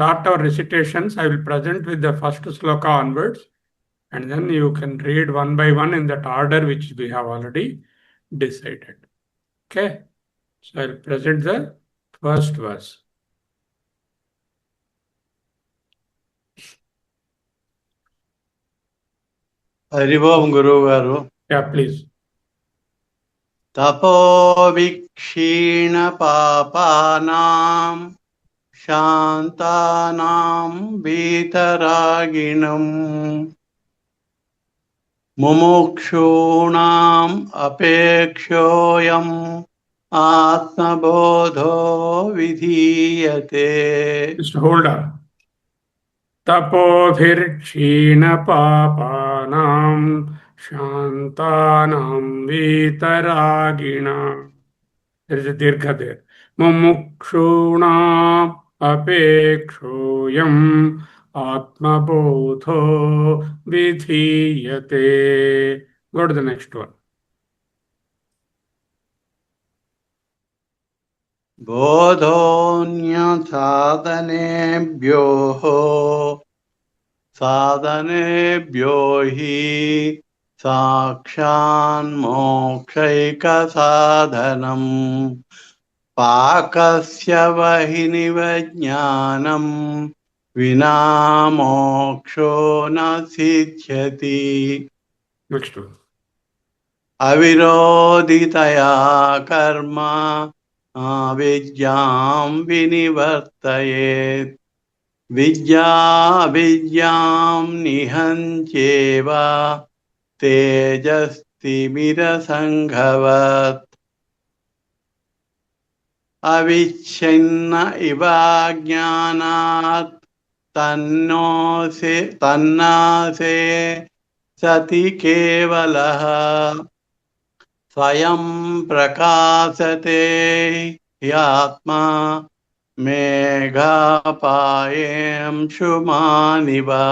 start our recitations. I will present with the first sloka onwards, and then you can read one by one in that order which we have already decided. Okay, so I'll present the first verse. Hari Om Guru Garu. Yeah, please. Tapo vikshina papanam shantanam vitaraginam mumukshunam apekshoyam atmabodho vidhiyate. Just hold on. Tapobhirkshinapāpānaṁ shantānaṁ vitaraginam. There is a dirgha there. Mumukshunam apekshoyam atmabodho vidhiyate. Go to the next one. Bodhonya sadhanebhyo hi sakshan mokshaika sadhanam pakasya vahini vajnanam vina moksho na siddhyati. Next one. Avirodhitaya karma vidyam vinivartayet vidyam nihantyeva tejastimira avicchinna iva jnanat tannase sati kevalah Swayam prakasate yatma meghapayam shumaniva.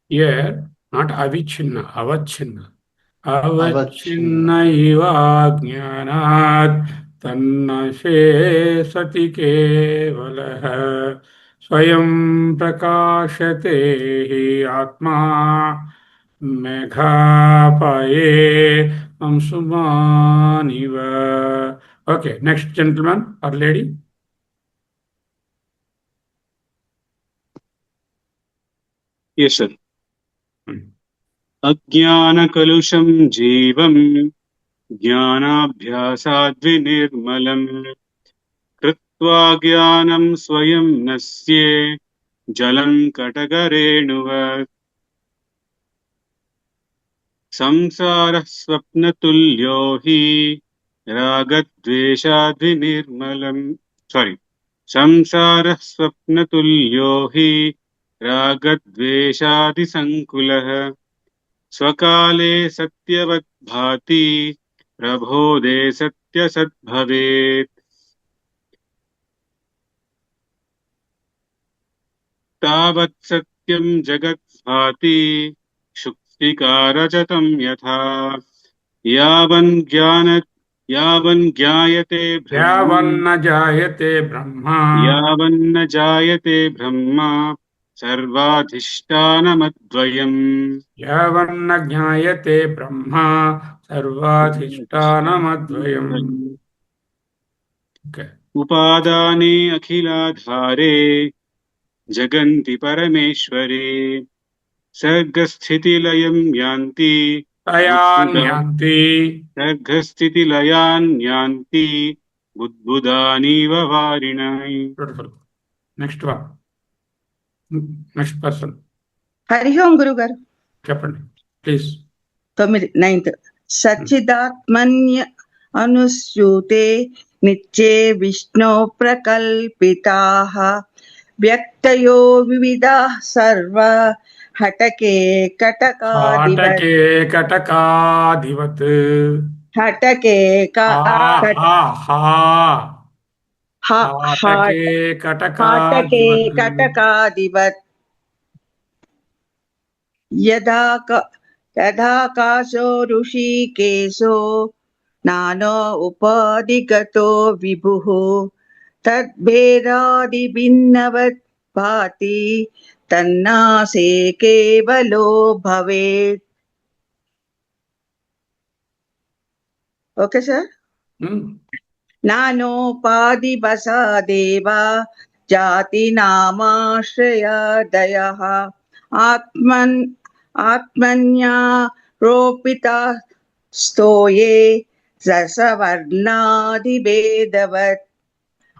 Here, not avichinna, avachinna. Avachinna iva jnanat tannase sati kevalah swayam prakashate hi atma meghapaye amsumaniva. Okay, next gentleman or lady. Yes, sir. अज्ञानकलुषं जीवं ज्ञानाभ्यासाद्विनिर्मलं कृत्वा ज्ञानं स्वयं नस्ये जलं कटकरेणुवत् संसारः स्वप्नतुल्यो हि रागद्वेषाद्विनिर्मलं संसारः स्वप्नतुल्यो हि रागद्वेषादिसङ्कुलः स्वकाले सत्यवत् भाति प्रबोधे सत्यसद्भवेत् तावत् सत्यं जगत् भाति शुक्तिकारजतं यथा यावन् ज्ञायते यावन्न जायते ब्रह्मा सर्वाधिष्ठानमद्वयम् यावन्न ज्ञायते ब्रह्मा सर्वाधिष्ठानमद्वयम्. उपादाने अखिलाधारे जगन्ति परमेश्वरे सर्गस्थितिलयं यान्ति सर्गस्थितिलयान् यान्ति बुद्बुदानीव वारिणाय. Next one. Next person. Hari Om Guru Garu. చెప్పండి ప్లీజ్. 9th సచ్చిదాత్మన్య అనుస్యూతే నిత్యే విష్ణు ప్రకల్పితాః వ్యక్తయో వివిధాః సర్వ హటకే కటకాదివత్ హటకే కటకాదివత్ యథాకాశో ఋషికేశో నానో ఉపాధిగతో విభుః తద్భేదాదిభిన్నవత్ भाति तन्नासे केवलो भवेत्. ओके सर. नानोपाधिवसादेव जातिनामाश्रयादयः आत्मन्यारोपितास्तो ये रसवर्णादिभेदवत्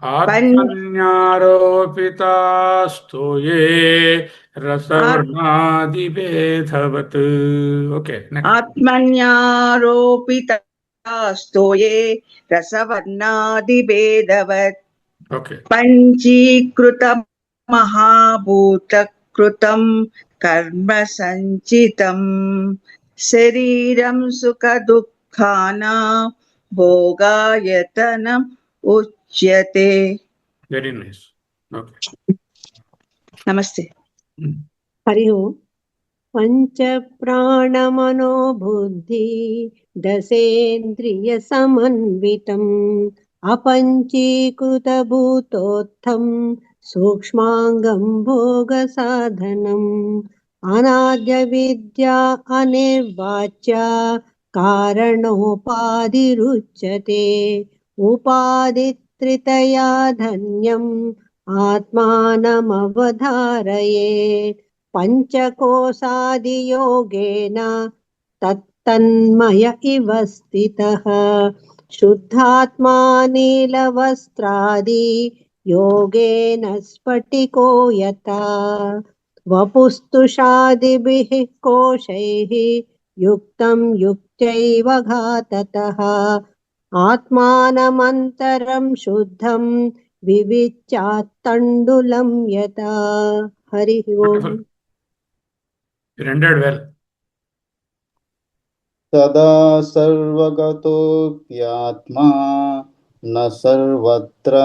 आत्मन्यारोपितास्तु ये रसवर्णादिभेदवत्. Okay, next. आत्मन्यारोपितास्तो ये रसवर्णादिभेदवत् Okay. पञ्चीकृतमहाभूतकृतं कर्म सञ्चितं शरीरं सुखदुःखानां भोगायतनम् उच्यते. Very nice. Okay. नमस्ते. हरि ओम्. पंच प्राणमनो बुद्धि दशेन्द्रिय समन्वितम् अपञ्चीकृत भूतोत्थं सूक्ष्मांगं भोग साधनम् अनाद्य विद्या अनिर्वाच्या कारणोपाधिरुच्यते उपाधित्रितया धन्यम् आत्मानमवधारयेत् पञ्चकोशादियोगेन तत्तन्मय इव स्थितः शुद्धात्मा नीलवस्त्रादि योगेन स्फटिको यथा वपुस्तुषादिभिः कोशैः युक्तं युक्तैव घाततः आत्मानमन्तरं शुद्धं विविच्यात्तण्डुलं यथा. हरि ओम्. You rendered well. सदा सर्वगतोऽप्यात्मा न सर्वत्र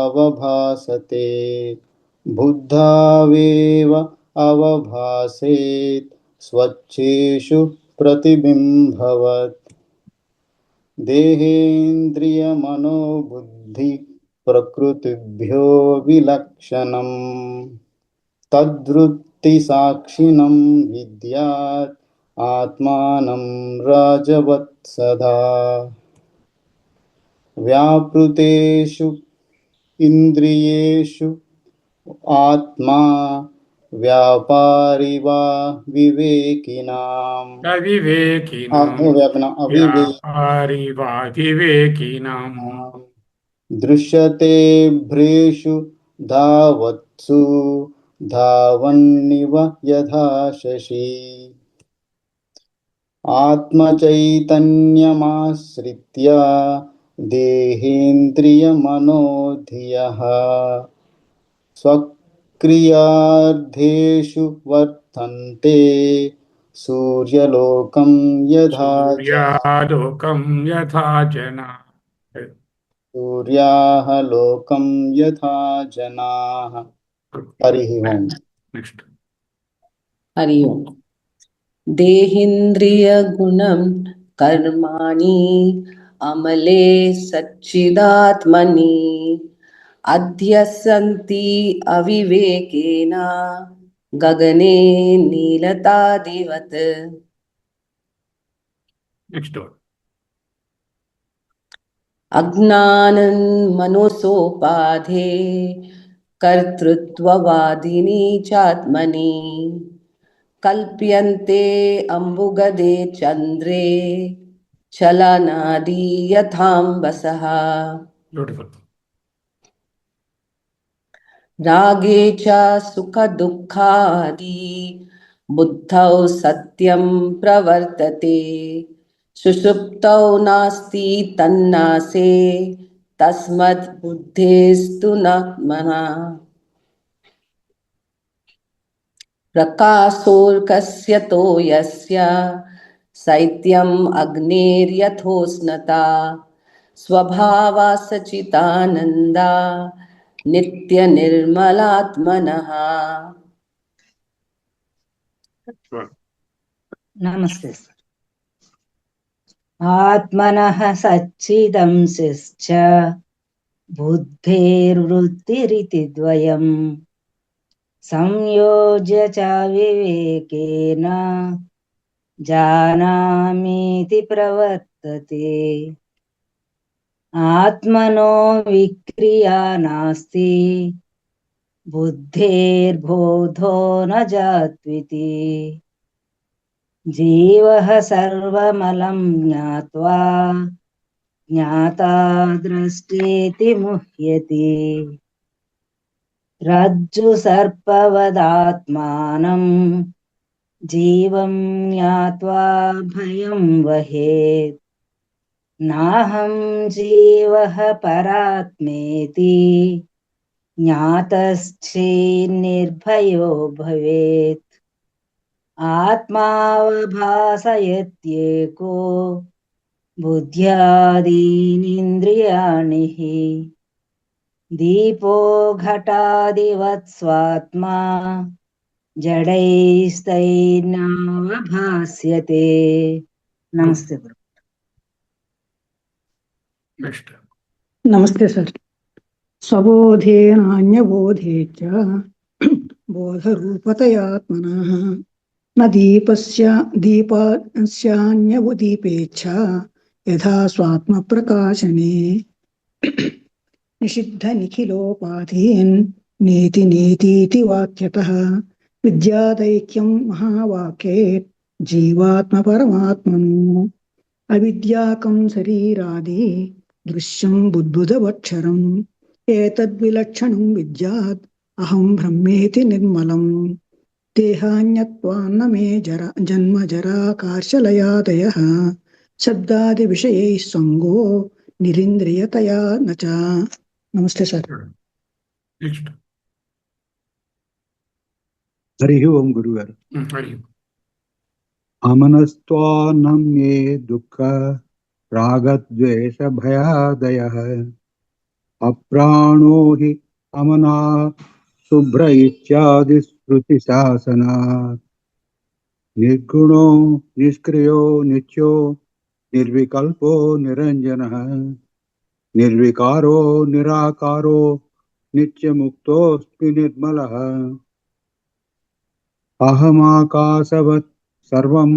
अवभासते बुद्धावेव अवभासेत् स्वच्छेषु प्रतिबिम्बवत् देहेन्द्रियमनोबुद्धि प्रकृतिभ्यो विलक्षणम् तद्वृत्तिसाक्षिणं विद्यात् आत्मानं राजवत्सदा व्यापृतेषु इन्द्रियेषु आत्मा व्यापारी वा विवेकिनाम् व्यापारी वा विवेकिनाम् दृश्यते भ्रेषु धावत्सु धावन्निव यथा शशि आत्मचैतन्यमाश्रित्य देहेन्द्रियमनोधियः स्वक्रियार्थेषु वर्तन्ते सूर्यलोकं यथा जनाः. सूर्याः लोकं यथा जनाः. हरि ओम्. Next. हरि ओम्. देहेन्द्रियगुणं कर्माणि अमले सच्चिदात्मनि अध्यसन्ति अविवेकेन गगने नीलतादिवत्. Next one. अज्ञानं मनोसोपाधे कर्तृत्ववादिनी चात्मनि कल्प्यन्ते अम्बुगदे चन्द्रे चलनादि यथाम्बसः. Beautiful. रागे च सुखदुःखादि बुद्धौ सत्यं प्रवर्तते सुषुप्तौ नास्ति तन्नासे तस्मद् बुद्धेस्तु नात्मना प्रकाशोऽर्कस्य तो यस्य शैत्यम् अग्नेर्यथोष्णता स्वभावा सचितानन्दा नित्यनिर्मलात्मनः. नमस्ते. आत्मनः सच्चिदंशिश्च बुद्धेर्वृत्तिरिति द्वयम् संयोज्य च विवेकेन जानामीति प्रवर्तते आत्मनो विक्रिया नास्ति बुद्धेर्बोधो न जात्विति जीवः सर्वमलं ज्ञात्वा ज्ञाता दृष्टेति मुह्यति रज्जु सर्पवदात्मानं जीवं ज्ञात्वा भयं वहेत् नाहं जीवः परात्मेति ज्ञातश्चेन्निर्भयो भवेत् आत्मावभासयत्येको बुद्ध्यादीनिन्द्रियाणि हि दीपो घटादिवत् स्वात्मा जडैस्तैर्नावभास्यते नमस्ते गुरु Next. नमस्ते सर स्वबोधेनान्यबोधे च बोधरूपतयात्मनः न दीपस्यान्यदीपेच्छा यथा स्वात्मप्रकाशने निषिद्धनिखिलोपाधीन् नेति नेतीति वाक्यतः विद्यादैक्यं महावाक्ये जीवात्मपरमात्मनो अविद्याकं शरीरादि दृश्यं बुद्बुदवक्षरम् एतद्विलक्षणं विद्यात् अहं ब्रह्मेति निर्मलम् देहान्यत्वान्न मे जन्म जरा कार्शलयादयः शब्दादिविषयैः सङ्गो निरिन्द्रियतया न च नमस्ते सर Next. हरि ओम गुरुवार Hari. अमनस्त्वान्नम्ये दुःख रागद्वेष भयादयः अप्राणो हि अमना शुभ्र इत्यादि श्रुति शासनात् निर्गुणो निष्क्रियो नित्यो निर्विकल्पो निरंजनः निर्विकारो निराकारो नित्यमुक्तोऽस्मि निर्मलः अहमाकाशवत् सर्वं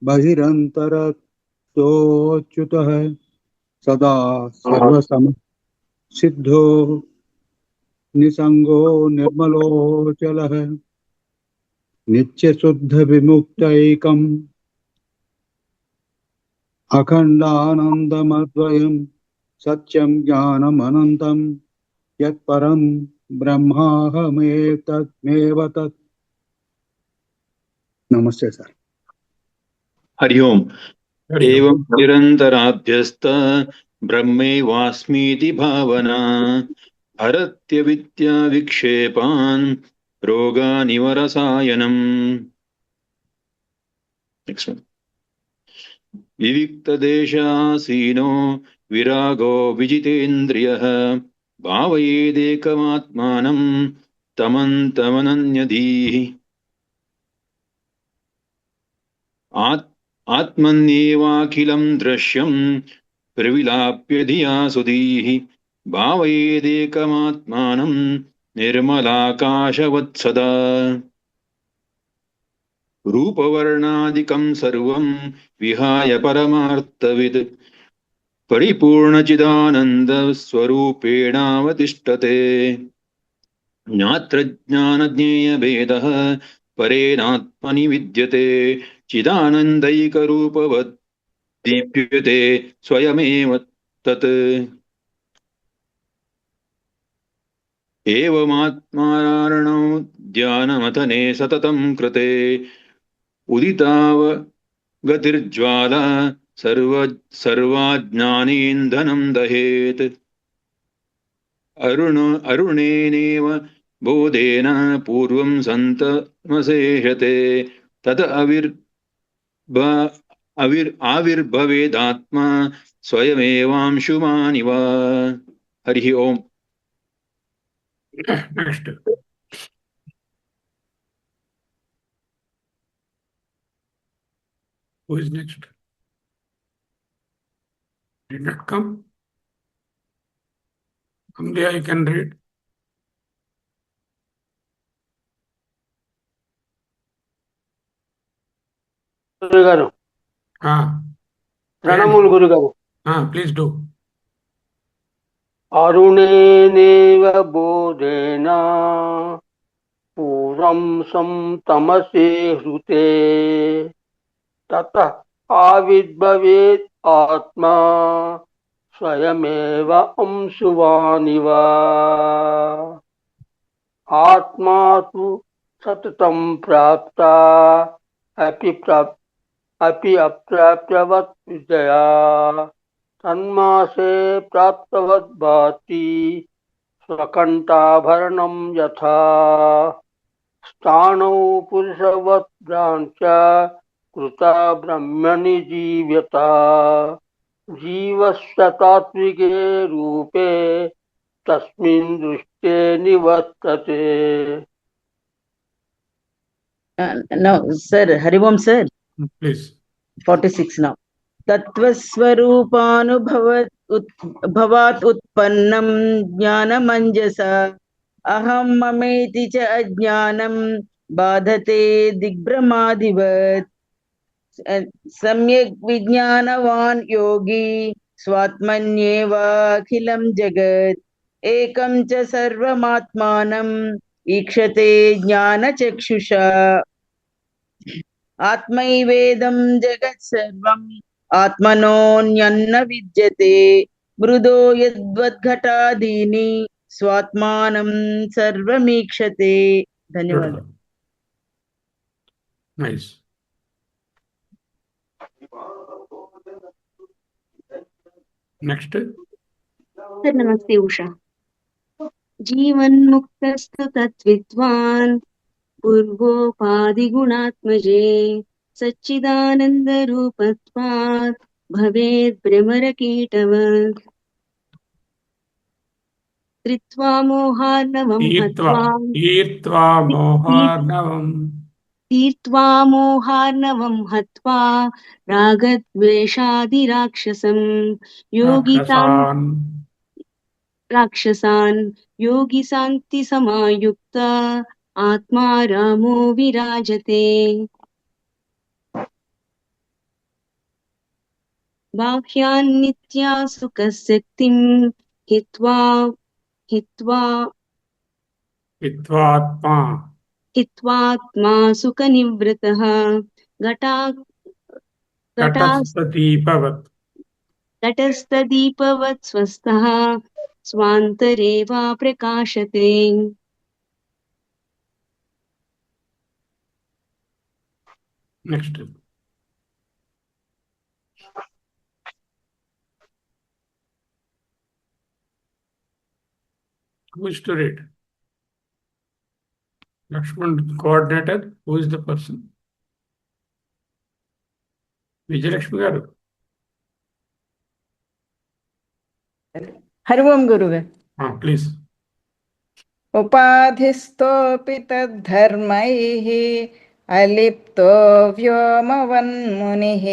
बहिरन्तरतोऽच्युतः सदा सर्वसमसिद्धो निसंगो निर्मलोऽचलः नित्यशुद्धविमुक्तैकम् अखण्डानन्दमद्वयं सत्यं ज्ञानमनन्तं यत्परं ब्रह्माहमेतमेव तत् नमस्ते सर हरि ओम Hari. एवं निरन्तराभ्यस्त ब्रह्मैवास्मीति भावना हरत्य विद्या विक्षेपान् रोगानिवरसायनम् विविक्तदेशासीनो विरागो विजितेन्द्रियः भावयेदेकमात्मानं तमन्तमनन्यधीः आत्मन्येवाखिलं दृश्यं प्रविलाप्य धिया सुधीः भावयेदेकमात्मानं निर्मलाकाशवत्सदा रूपवर्णादिकं सर्वं विहाय परमार्थविद् परिपूर्णचिदानन्दस्वरूपेणावतिष्ठते नात्र ज्ञानज्ञेयभेदः परेणात्मनि विद्यते चिदानन्दैकरूपवद् दीप्यते स्वयमेव तत् एवमात्मारणौ ध्यानमथने सततं कृते उदितावगतिर्ज्वाला सर्वाज्ञानेन्धनं दहेत् अरुणेनेव बोधेन पूर्वं सन्तमशेषते तद आविर्भवेदात्मा स्वयमेवांशुमानिव हरिः ओम् Next. Who is next? Did not come? Someday I can read. గురుగారు ప్రణములు గురుగారు. Please do. అరుణేనేవ బోధేన పూర్వం తమసే హృతే తతః ఆవిర్భవేత్ ఆత్మా స్వయమేవ అంశువానివ. ఆత్మా తు సతతం ప్రాప్త అపి అప్రాప్యవత్ విద్యయా తన్మాసే ప్రాప్తవద్ భాతి స్వకంఠాభరణం యథా స్థాణౌ పురుషవత్ భ్రాంచ కృతా బ్రహ్మణి జీవ్యత. జీవస్య తాత్వికే రూపే తస్మిన్ దృష్టే నివర్తతే. No, sir. Hari Om, sir. Please. 46 now. तत्त्वस्वरूपानुभवात् उत्पन्नं ज्ञानमञ्जसा अहं ममेति च अज्ञानं बाधते दिग्भ्रमादिवत्. सम्यक् विज्ञानवान् योगी स्वात्मन्येवाखिलं जगत् एकं च सर्वमात्मानं ईक्षते ज्ञानचक्षुषा. आत्मैवेदं जगत् सर्वम् आत्मनोऽन्यन्न विद्यते मृदो यद्वद्घटादीनि स्वात्मानं सर्वमीक्षते. धन्यवादः. Nice. Next. Sir, namaste Usha. जीवन मुक्तस्तु तत्विद्वान् पूर्वोपाधिगुणात्मजे सच्चिदानंद रूपत्वात् भवेत् भ्रमरकीटवत्. तीर्त्वा मोहार्णवं हत्वा रागद्वेषादिराक्षसं राक्षसान् योगी शान्ति समायुक्त आत्मा रामो विराजते. बाह्यान्नित्या सुखशक्तिं हित्वात्मा सुखनिवृत्तः तटस्थदीपवत् स्वस्थः स्वान्तरे वा प्रकाशते. Next. Who is to read? Lakshman coordinator. Who is the person? Vijayalakshmi garu. Hari Om Guruve. Please. उपाधिस्तोऽपि तद्धर्मैः अलिप्तो व्योमवन्मुनिः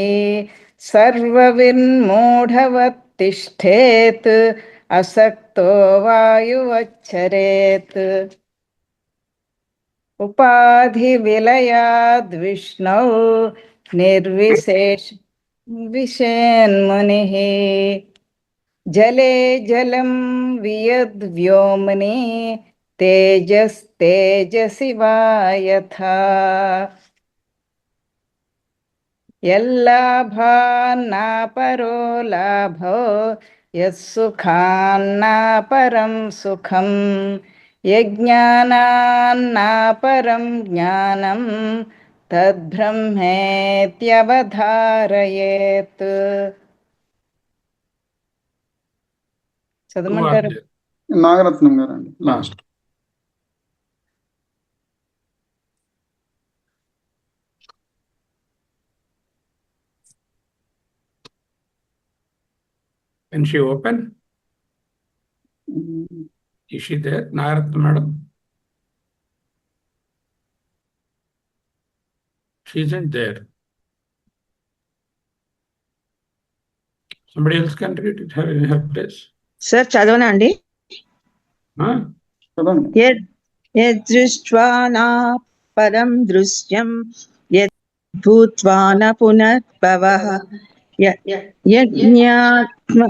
सर्वविन्मूढवत् तिष्ठेत् असक्तो वायुवच्छरेत्. उपाधिविलयाद्विष्णौ निर्विशेषन्मुनिः जले जलं वियद्व्योम्नि तेजस्तेजसि वा यथा. यल्लाभान्नापरो लाभो यत्सुखान्नापरं सुखं यज्ञानान्नापरं ज्ञानं तद्ब्रह्मेत्यवधारयेत्. చదవమంటారు? నాగరత్నం గారండి last. Can she open? Is she there? Nagaratna madam? She isn't there. Somebody else can read it in her place. Sir, చదవనా అండి? యదృష్ట్వా నా పరం దృశ్యం भूत्वा न पुनर्भवः यज्ञात्मना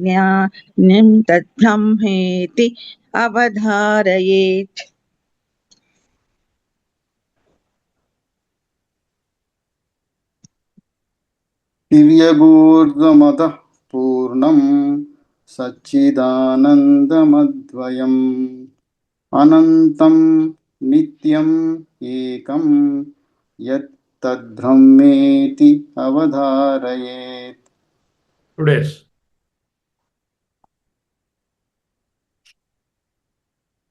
ज्ञानं तद्ब्रह्मेति अवधारयेत्। दिव्यगूर्ध्वमतः पूर्णम् सच्चिदानन्दमद्वयम् अनन्तं नित्यम् एकम् यत् तद्ब्रह्मेति अवधारयेत्। Today's.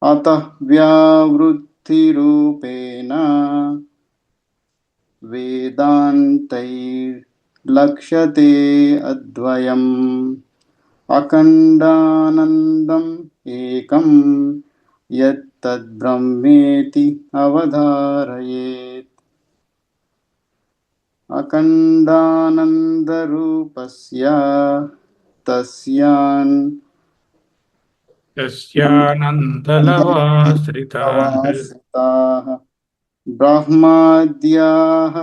अतः व्यावृत्तिरूपेण वेदान्तैर्लक्ष्यते अद्वयम् अखण्डानन्दम् एकम् यत् तद्ब्रह्मेति अवधारयेत्। अखण्डानन्दरूपस्य तस्यानन्दलवाश्रिताः ब्रह्माद्याः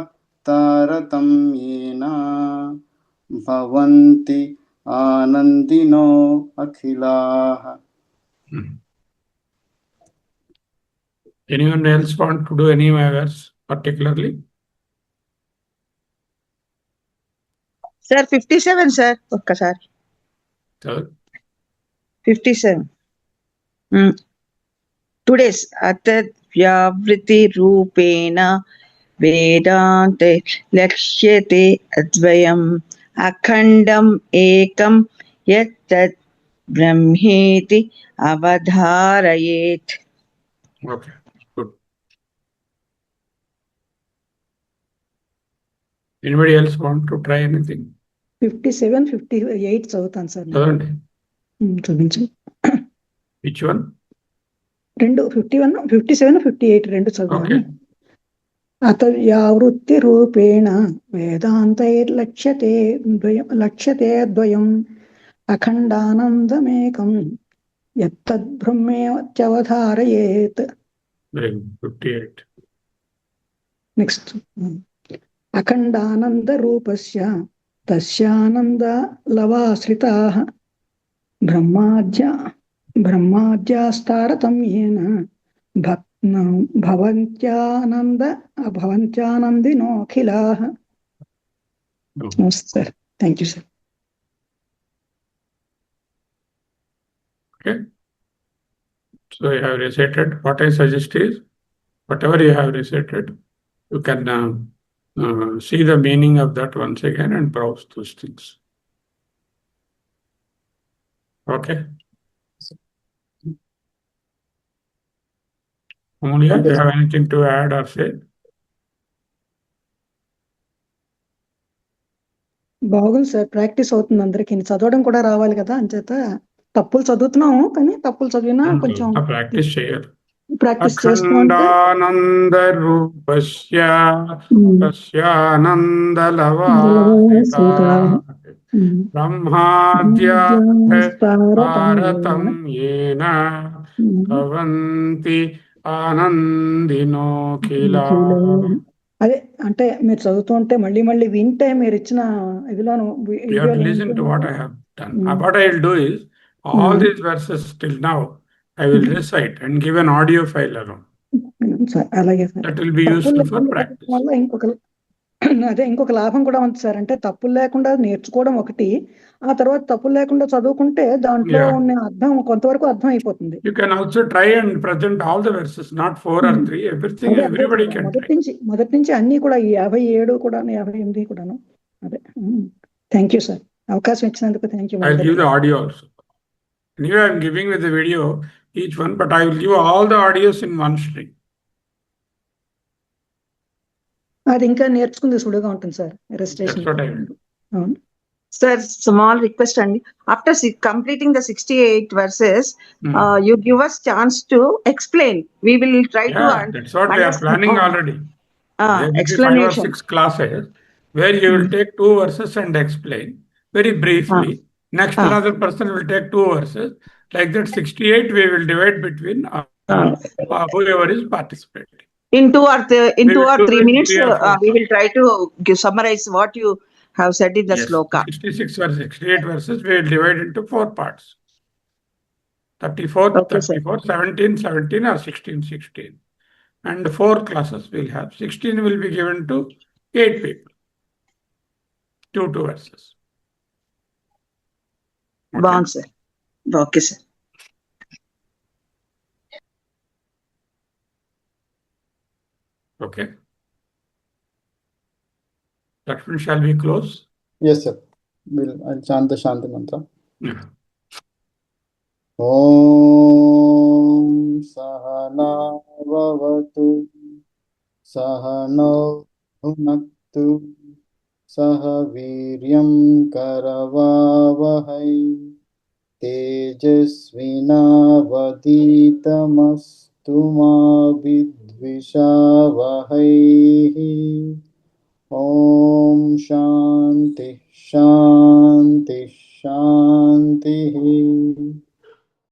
तारतम्येन भवन्ति आनन्दिनो अखिलाः। Anyone else want to do any verse particularly? Sir, 57, sir. ఒక్కసారి So, 57. Today's అతద్వ్యావృతి రూపేణ వేదాంతే లక్ష్యతే అద్వయం అఖండం ఏకం యత్ తద్ బ్రహ్మేతి అవధారయేత్. okay, good. Anybody else want to try anything? 57, 58 చదువుతాను సార్. చదవండి. చూపించండి. Which one? రెండు 51, 57, 58 రెండు చదువు. Okay. అతవ్యావృత్తి రూపేణ వేదాంతైర్లక్ష్యతే ద్వయం అఖండానందమేకం యత్తద్బ్రహ్మేత్యవధారయేత్. Very good. 58. నెక్స్ట్ అఖండానంద రూపస్య తస్యానంద లవాశ్రితాః బ్రహ్మాద్యాస్తారతమ్యేన భవంత్యానందినోఖిలాః. Sir, thank you sir. Okay. So you have recited. What I suggest is, whatever you have recited, you can see the meaning of that once again and browse those things. Okay. Amulya, do you have anything to add or say? బాగుంది sir, practice అవుతుంది అందరికి. చదవడం కూడా రావాలి కదా, అంచేత తప్పులు చదువుతున్నాము, కానీ తప్పులు చదివినా కొంచెం ప్రాక్టీస్ చేయాలి. ప్రాక్టీస్ చేస్తూ ఉంటే అఖండానంద రూపస్య తస్యానందలవాసితాః బ్రహ్మాద్యాస్తారతమ్యేన భవంతి ఆనందినోఖిలాః. అదే అంటే మీరు చదువుతూ ఉంటే మళ్ళీ మళ్ళీ వింటే మీరు ఇచ్చిన ఇదిలోను You have to listen to what I have done. What I will do is, all these verses till now, I will recite and give an audio file alone. అలాగే sir. That will be useful for practice. వల్ల ఇంకొక లాభం కూడా ఉంది sir. అంటే తప్పులు లేకుండా నేర్చుకోవడం ఒకటి, ఆ తర్వాత తప్పులు లేకుండా చదువుకుంటే దాంట్లో ఉన్న అర్థం కొంతవరకు అర్థం అయిపోతుంది. You can also try and present all the verses, not 4 or 3, everything, everybody can try. మొదటి నుంచి అన్ని కూడా, ఈ 57 కూడా 58 కూడాను. అదే, థ్యాంక్ యూ సార్, అవకాశం ఇచ్చినందుకు thank you. I'll give the audio also. Anyway, I'm giving with the video each one, but I will give all the audios in one stream. అది ఇంకా నేర్చుకుంది సులువుగా ఉంటుంది sir, registration. That's what I will do. అవును Sir, small request, and after completing the 68 verses, you give us chance to explain. We will try to. That's what we are planning already. Explanation. 5 or 6 classes where you will take 2 verses and explain very briefly. Next, another person will take 2 verses. Like that, 68 we will divide between whoever is participating. In 2 or We will do 3 it minutes, 3 or 4 we will try to summarize what you have said in the Yes, sloka. 66 verses, 68 verses, we will divide into 4 parts. 34, Okay, sir. 34, 17, 17 or 16, 16. And 4 classes we'll have. 16 will be given to 8 people. 2 verses. Okay. Bond, sir. Okay, sir. Okay. Lakshman, shall we close? Yes, sir. I'll chant the Shanti mantra. Yeah. Om Sahana Vavatu Sahano Bhunaktu Sahaviryam Karavavahai Tejasvinavaditamastu ma vidvishavahai. Om Shanti Shanti Shanti.